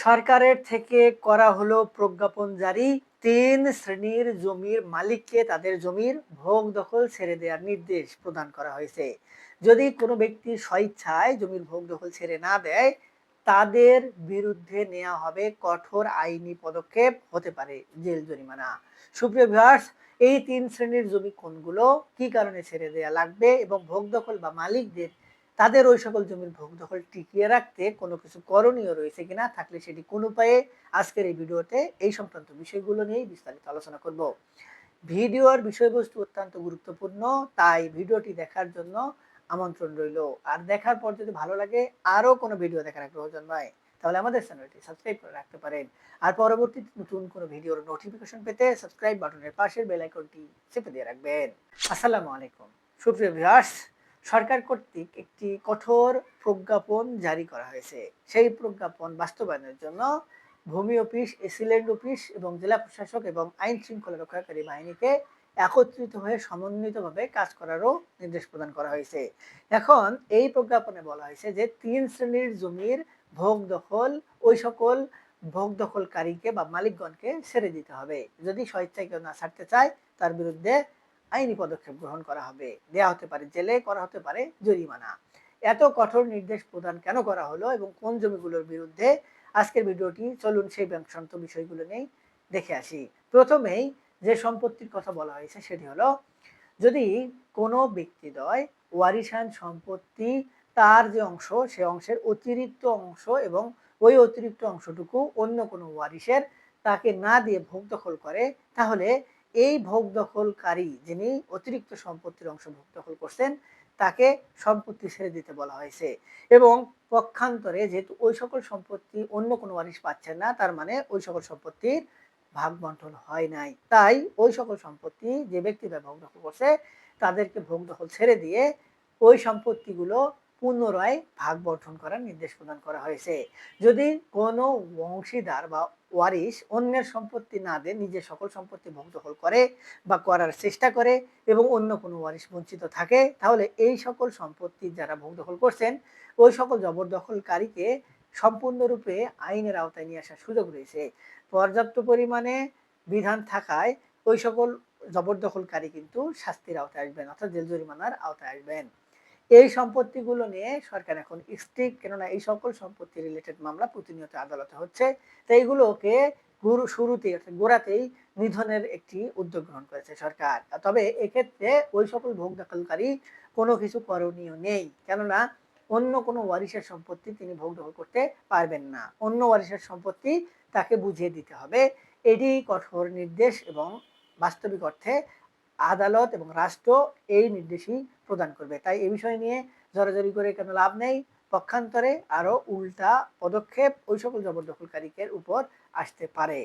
সরকারের থেকে করা হলো প্রজ্ঞাপন জারি। ৩ শ্রেণীর জমির মালিককে তাদের জমির ভোগ দখল ছেড়ে দেওয়ার নির্দেশ প্রদান করা হয়েছে। যদি কোনো ব্যক্তি স্বইচ্ছায় জমির ভোগ দখল ছেড়ে না দেয়, তাদের বিরুদ্ধে নেওয়া হবে কঠোর আইনি পদক্ষেপ, হতে পারে জেল জরিমানা। সুপ্রিয় ভিউয়ার্স, এই ৩ শ্রেণীর জমি কোনগুলো, কি কারণে ছেড়ে দেয়া লাগবে এবং ভোগ দখল বা মালিকদের তাদের ওই সকল জমির ভোগ দখল টিকিয়ে রাখতে কোনো কিছু করণীয় রয়েছে কিনা, থাকলে সেটি কোন উপায়ে, আজকের এই ভিডিওতে এই সংক্রান্ত বিষয়গুলো নিয়েই বিস্তারিত আলোচনা করব। ভিডিওর বিষয়বস্তু অত্যন্ত গুরুত্বপূর্ণ, তাই ভিডিওটি দেখার জন্য আমন্ত্রণ রইল। আর দেখার পর যদি ভালো লাগে আরো কোনো ভিডিও দেখার আগ্রহ জন্মায়, তাহলে আমাদের চ্যানেলটি সাবস্ক্রাইব করে রাখতে পারেন। আর পরবর্তীতে নতুন কোনো ভিডিওর নোটিফিকেশন পেতে সাবস্ক্রাইব বাটনের পাশের বেল আইকনটি চেপে দিয়ে রাখবেন। আসসালামু আলাইকুম। সুপ্রিয় ভিউয়ার্স, সরকার কর্তৃক একটি কঠোর প্রজ্ঞাপন জারি করা হয়েছে। সেই প্রজ্ঞাপন বাস্তবায়নের জন্য ভূমি অফিস, এসিল্যান্ড অফিস এবং জেলা প্রশাসক এবং আইন শৃঙ্খলা রক্ষাকারী বাহিনীকে একত্রিত হয়ে সমন্বিতভাবে কাজ করারও নির্দেশ প্রদান করা হয়েছে। এখন এই প্রজ্ঞাপনে বলা হয়েছে যে ৩ শ্রেণীর জমির ভোগ দখল ওই সকল ভোগ দখলকারীকে বা মালিকগণকে ছেড়ে দিতে হবে। যদি স্বেচ্ছায় কেউ না ছাড়তে চায়, তার বিরুদ্ধে আইনি পদক্ষেপ গ্রহণ করা হবে, দেয়া হতে পারে জেলে, করা হতে পারে জরিমানা। এত কঠোর নির্দেশ প্রদান কেন করা হলো এবং কোন জমিগুলোর বিরুদ্ধে, আজকের ভিডিওটি চলুন সেই সংক্রান্ত বিষয়গুলো নিয়ে দেখে আসি। প্রথমেই যে সম্পত্তির কথা বলা হয়েছে সেটি হলো, যদি কোনো ব্যক্তিদ্বয় ওয়ারিশান সম্পত্তি, তার যে অংশ, সে অংশের অতিরিক্ত অংশ এবং ওই অতিরিক্ত অংশটুকু অন্য কোনো ওয়ারিশের তাকে না দিয়ে ভোগ দখল করে, তাহলে এই ভোগ দখলকারী যিনি অতিরিক্ত সম্পত্তির অংশ ভোগ দখল করছেন, তাকে সম্পত্তি ছেড়ে দিতে বলা হয়েছে। এবং পক্ষান্তরে যেহেতু ওই সকল সম্পত্তি অন্য কোনো ওয়ারিশ পাচ্ছেন না, তার মানে ওই সকল সম্পত্তির ভাগ বন্টন হয় নাই, তাই ওই সকল সম্পত্তি যে ব্যক্তিরা ভোগ দখল করছে তাদেরকে ভোগ দখল ছেড়ে দিয়ে ওই সম্পত্তিগুলো পুনরায় ভাগ বন্টন করার নির্দেশ প্রদান করা হয়েছে। যদি কোনো অংশীদার বা ওয়ারিশ অন্যের সম্পত্তি না দিয়ে নিজের সকল সম্পত্তি ভোগ দখল করে বা করার চেষ্টা করে এবং অন্য কোনো ওয়ারিশ বঞ্চিত থাকে, তাহলে এই সকল সম্পত্তি যারা ভোগ দখল করছেন, ওই সকল জবরদখলকারীকে সম্পূর্ণরূপে আইনের আওতায় নিয়ে আসার সুযোগ রয়েছে। পর্যাপ্ত পরিমাণে বিধান থাকায় ওই সকল জবরদখলকারী কিন্তু শাস্তির আওতায় আসবেন, অর্থাৎ জেল জরিমানার আওতায় আসবেন। এই সম্পত্তিগুলো নিয়ে সরকার এখন স্ট্রিক্ট, কেননা এই সকল সম্পত্তি রিলেটেড মামলা প্রতিনিয়ত আদালতে হচ্ছে। তো এইগুলোকে শুরুতেই অর্থাৎ গোড়াতেই নিধনের একটি উদ্যোগ গ্রহণ করেছে সরকার। তবে এক্ষেত্রে ওই সকল ভোগ দখলকারী কোনো কিছু করণীয় নেই, কেননা অন্য কোনো ওয়ারিশের সম্পত্তি তিনি ভোগ দখল করতে পারবেন না, অন্য ওয়ারিশের সম্পত্তি তাকে বুঝিয়ে দিতে হবে। এটি কঠোর নির্দেশ এবং বাস্তবিক অর্থে আদালত এবং রাষ্ট্র এই নির্দেশই প্রদান করবে। তাই এই বিষয় নিয়ে জড়াজড়ি করে কেন লাভ নেই, পক্ষান্তরে আরো উল্টা পদক্ষেপ ওই সকল জবরদখলকারীদের উপর আসতে পারে।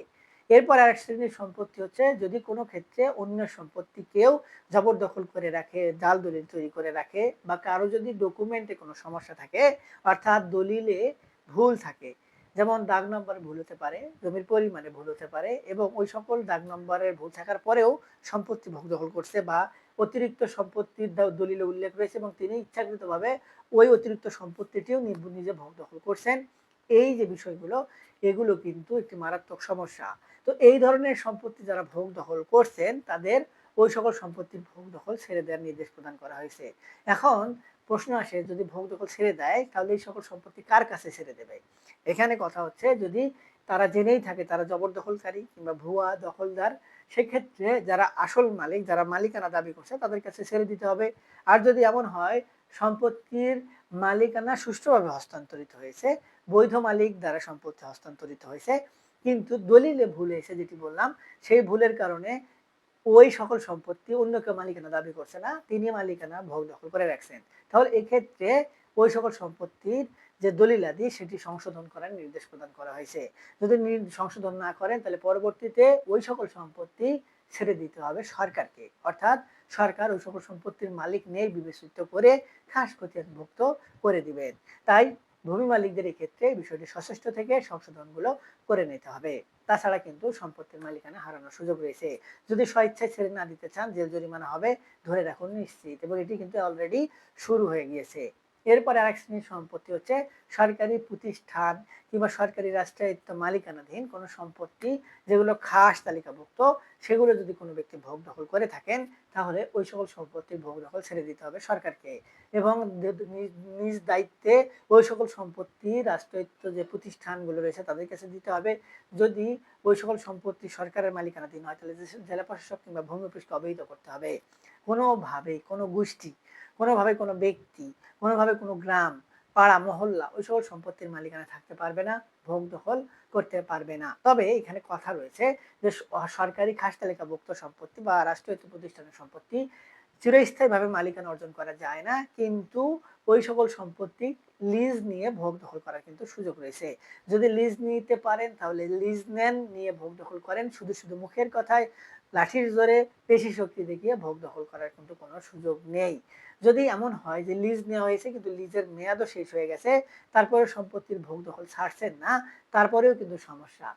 এরপর আরেক শ্রেণীর সম্পত্তি হচ্ছে, যদি কোনো ক্ষেত্রে অন্য সম্পত্তি কেউ জবরদখল করে রাখে, জাল দলিল তৈরি করে রাখে, বা কারো যদি ডকুমেন্টে কোনো সমস্যা থাকে, অর্থাৎ দলিলে ভুল থাকে, যেমন দাগ নম্বরে ভুল হতে পারে, জমির পরিমাণে ভুল হতে পারে, এবং ওই সকল দাগ নম্বরের ভুল থাকার পরেও সম্পত্তি ভোগ দখল করছে বা অতিরিক্ত সম্পত্তির দলিলে উল্লেখ রয়েছে এবং তিনি ইচ্ছাকৃতভাবে ওই অতিরিক্ত সম্পত্তিটিও নিজে ভোগ দখল করছেন, এই যে বিষয়গুলো, এগুলো কিন্তু একটি মারাত্মক সমস্যা। তো এই ধরনের সম্পত্তি যারা ভোগ দখল করছেন, তাদের ওই সকল সম্পত্তির ভোগ দখল ছেড়ে দেওয়ার নির্দেশ প্রদান করা হয়েছে। এখন প্রশ্ন আসে, যদি ভোগ দখল ছেড়ে দেয়, তাহলে এই সকল সম্পত্তি কার কাছে ছেড়ে দেবে? এখানে কথা হচ্ছে, যদি তারা জেনেই থাকে তারা জবরদখলকারী কিংবা ভুয়া দখলদার, সেক্ষেত্রে যারা আসল মালিক, যারা মালিকানা দাবি করছে, তাদের কাছে ছেড়ে দিতে হবে। আর যদি এমন হয় সম্পত্তির মালিকানা সুষ্ঠুভাবে হস্তান্তরিত হয়েছে, বৈধ মালিক দ্বারা সম্পত্তি হস্তান্তরিত হয়েছে, কিন্তু দলিলে ভুল এসে, যেটি বললাম, সেই ভুলের কারণে ওই সকল সম্পত্তি অন্য কেউ মালিকানা দাবি করছে না, তিনি মালিকানা ভোগ দখল করে রাখছেন, তাহলে এক্ষেত্রে ওই সকল সম্পত্তির যে দলিলাদি সেটি সংশোধন করার নির্দেশ প্রদান করা হয়েছে। যদি সংশোধন না করেন, তাহলে পরবর্তীতে ওই সকল সম্পত্তি ছেড়ে দিতে হবে সরকারকে, অর্থাৎ সরকার ওই সকল সম্পত্তির মালিক নেই বিবেচিত করে খাস খতিয়ানভুক্ত করে দিবেন। তাই ভূমি মালিকদের ক্ষেত্রে বিষয়টি সচেষ্ট থেকে সংশোধনগুলো করে নিতে হবে। তাছাড়া কিন্তু সম্পত্তির মালিকানা হারানোর সুযোগ রয়েছে। যদি স্বেচ্ছায় ছেড়ে না দিতে চান, জেল জরিমানা হবে, ধরে রাখুন নিশ্চিত, এবং এটি কিন্তু অলরেডি শুরু হয়ে গিয়েছে। এরপরে আরেক শ্রেণীর সম্পত্তি হচ্ছে সরকারি প্রতিষ্ঠান কিংবা সরকারি রাষ্ট্রায়ত্ত মালিকানাধীন কোনো সম্পত্তি যেগুলো খাস তালিকাভুক্ত, সেগুলো যদি কোনো ব্যক্তি ভোগ দখল করে থাকেন তাহলে ওই সকল সম্পত্তির ভোগ দখল ছেড়ে দিতে হবে সরকারকে, এবং নিজ দায়িত্বে ওই সকল সম্পত্তি রাষ্ট্রায়ত্ত যে প্রতিষ্ঠানগুলো রয়েছে তাদের কাছে দিতে হবে। যদি ওই সকল সম্পত্তি সরকারের মালিকানাধীন হয় তাহলে জেলা প্রশাসক কিংবা ভূমি অফিসকে অবহিত করতে হবে। কোনোভাবে কোনো গোষ্ঠী, কোনোভাবে কোনো ব্যক্তি, কোনোভাবে কোনো গ্রাম, পাড়া, মহল্লা ওই সকল সম্পত্তির মালিকানা থাকতে পারবে না, ভোগ দখল করতে পারবে না। তবে এখানে কথা রয়েছে যে সরকারি খাস তালিকাভুক্ত সম্পত্তি বা রাষ্ট্রায়ত্ত প্রতিষ্ঠানের সম্পত্তি চিরস্থায়ীভাবে মালিকানা অর্জন করা যায় না, কিন্তু ওই সকল সম্পত্তি লিজ নিয়ে ভোগ দখল করার কিন্তু সুযোগ রয়েছে। যদি লিজ নিতে পারেন তাহলে লিজ নেন, নিয়ে ভোগ দখল করেন। শুধু শুধু মুখের কথায় লাঠির জোরে পেশি শক্তি দেখিয়ে ভোগ দখল করার কিন্তু কোনো সুযোগ নেই। যদি এমন হয় যে লিজ নেওয়া হয়েছে কিন্তু লিজের মেয়াদও শেষ হয়ে গেছে, তারপরে সম্পত্তির ভোগ দখল ছাড়ছেন না, তারপরেও কিন্তু সমস্যা।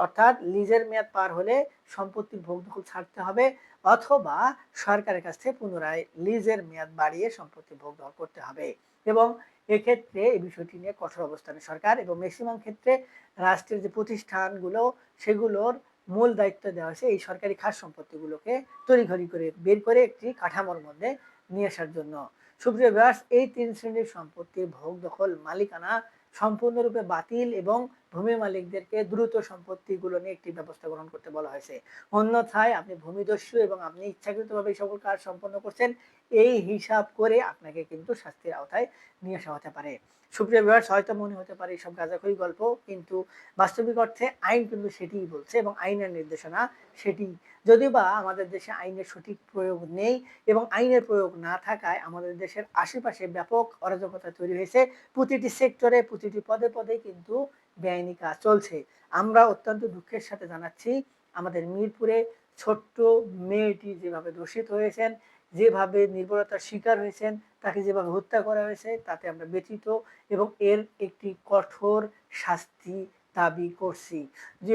অর্থাৎ লিজের মেয়াদ পার হলে সম্পত্তির ভোগ দখল ছাড়তে হবে, অথবা সরকারের কাছ থেকে পুনরায় লিজের মেয়াদ বাড়িয়ে সম্পত্তি ভোগ দখল করতে হবে। এবং এক্ষেত্রে এই বিষয়টি নিয়ে কঠোর অবস্থানে সরকার, এবং ম্যাক্সিমাম ক্ষেত্রে রাষ্ট্রের যে প্রতিষ্ঠানগুলো সেগুলোর মূল দায়িত্ব দেওয়া হয়েছে এই সরকারি খাস সম্পত্তিগুলোকে তড়িঘড়ি করে বের করে একটি কাঠামোর মধ্যে নিয়ে আসার জন্য। সুপ্রিয় ভিউয়ার্স, এই তিন শ্রেণীর সম্পত্তির ভোগ দখল মালিকানা সম্পূর্ণরূপে বাতিল এবং ভূমি মালিকদেরকে দ্রুত সম্পত্তিগুলো নিয়ে একটি ব্যবস্থা গ্রহণ করতে বলা হয়েছে। অন্যথায় আপনি ভূমিদস্যু এবং আপনি ইচ্ছাকৃতভাবে এই সকল কাজ সম্পন্ন করছেন, এই হিসাব করে আপনাকে কিন্তু শাস্তির আওতায় নিয়ে আসা হতে পারে। সুপ্রিয় ভিউয়ার্স, হয়তো মনে হতে পারে এসব গাঁজাখড়ি গল্প, কিন্তু বাস্তবিক অর্থে আইন কিন্তু সেটিই বলছে এবং আইনের নির্দেশনা সেটি। যদিও বা আমাদের দেশে আইনের সঠিক প্রয়োগ নেই এবং আইনের প্রয়োগ না থাকায় আমাদের দেশের আশেপাশে ব্যাপক অরাজকতা তৈরি হয়েছে। প্রতিটি সেক্টরে, প্রতিটি পদে পদে কিন্তু বেআইনি কাজ চলছে। আমরা অত্যন্ত দুঃখের সাথে জানাচ্ছি, আমাদের মিরপুরে ছোট্ট মেয়েটি যেভাবে দূষিত হয়েছেন, যেভাবে নির্ভরতার শিকার হয়েছেন, তাকে যেভাবে হত্যা করা হয়েছে তাতে আমরা ব্যথিত এবং এর একটি কঠোর শাস্তি দাবি করছি।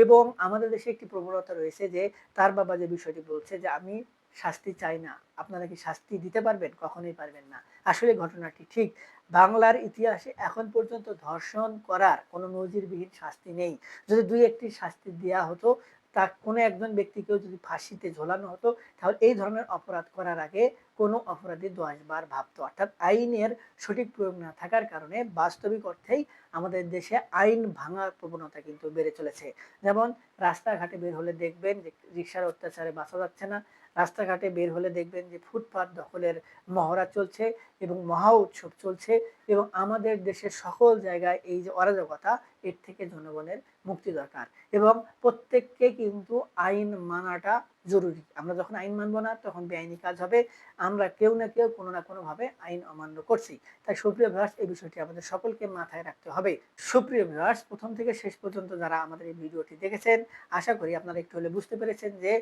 এবং আমাদের দেশে একটি প্রবণতা রয়েছে যে তার বাবা যে বিষয়টি বলছে যে আমি শাস্তি চাই না, আপনারা কি শাস্তি দিতে পারবেন? কখনোই পারবেন না। আসলে ঘটনাটি ঠিক। বাংলার ইতিহাসে এখন পর্যন্ত ধর্ষণ করার কোনো নজিরবিহীন শাস্তি নেই। যদি দুই একটি শাস্তি দেওয়া হতো, তা কোনো একজন ব্যক্তিকেও যদি ফাঁসিতে ঝোলানো হতো, তাহলে এই ধরনের অপরাধ করার আগে কোনো অপরাধী 10 বার ভাবতো। অর্থাৎ আইনের সঠিক প্রয়োগ না থাকার কারণে বাস্তবিক অর্থেই আমাদের দেশে আইন ভাঙার প্রবণতা কিন্তু বেড়ে চলেছে। যেমন রাস্তাঘাটে বের হলে দেখবেন যে রিক্সার অত্যাচারে বাঁচা যাচ্ছে না। রাস্তাঘাটে বের হলে দেখবেন যে ফুটপাত দখলের মহড়া চলছে এবং মহা উৎসব চলছে, এবং আমাদের দেশের সকল জায়গায় এই যে অরাজকতা, এর থেকে জনগণের মুক্তি দরকার এবং প্রত্যেককে কিন্তু আইন মানাটা জরুরি। আমরা যখন আইন মানব না তখন বেআইনি কাজ হবে। আমরা কেউ না কেউ কোনো না কোনোভাবে আইন অমান্য করছি। তাই সুপ্রিয় ভিউয়ার্স, এই বিষয়টি আমাদের সকলকে মাথায় রাখতে হবে। সুপ্রিয় ভিউয়ার্স, প্রথম থেকে শেষ পর্যন্ত যারা আমাদের এই ভিডিওটি দেখেছেন, আশা করি আপনারা একটু হলে বুঝতে পেরেছেন যে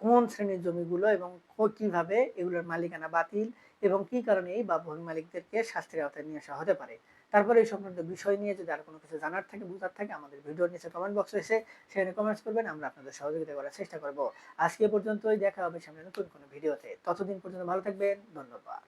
কোন শ্রেণীর জমিগুলো এবং কিভাবে এগুলোর মালিকানা বাতিল এবং কি কারণে এই বা ভূমি মালিকদেরকে শাস্তির আওতায় নিয়ে আসা হতে পারে। তারপরে এই সংক্রান্ত বিষয় নিয়ে যদি আর কোনো কিছু জানার থাকে, বুঝার থাকে, আমাদের ভিডিওর নিচে কমেন্ট বক্স রয়েছে, সেখানে কমেন্টস করবেন, আমরা আপনাদের সহযোগিতা করার চেষ্টা করব। আজকে পর্যন্তই, দেখা হবে সামনে নতুন কোনো ভিডিওতে। ততদিন পর্যন্ত ভালো থাকবেন, ধন্যবাদ।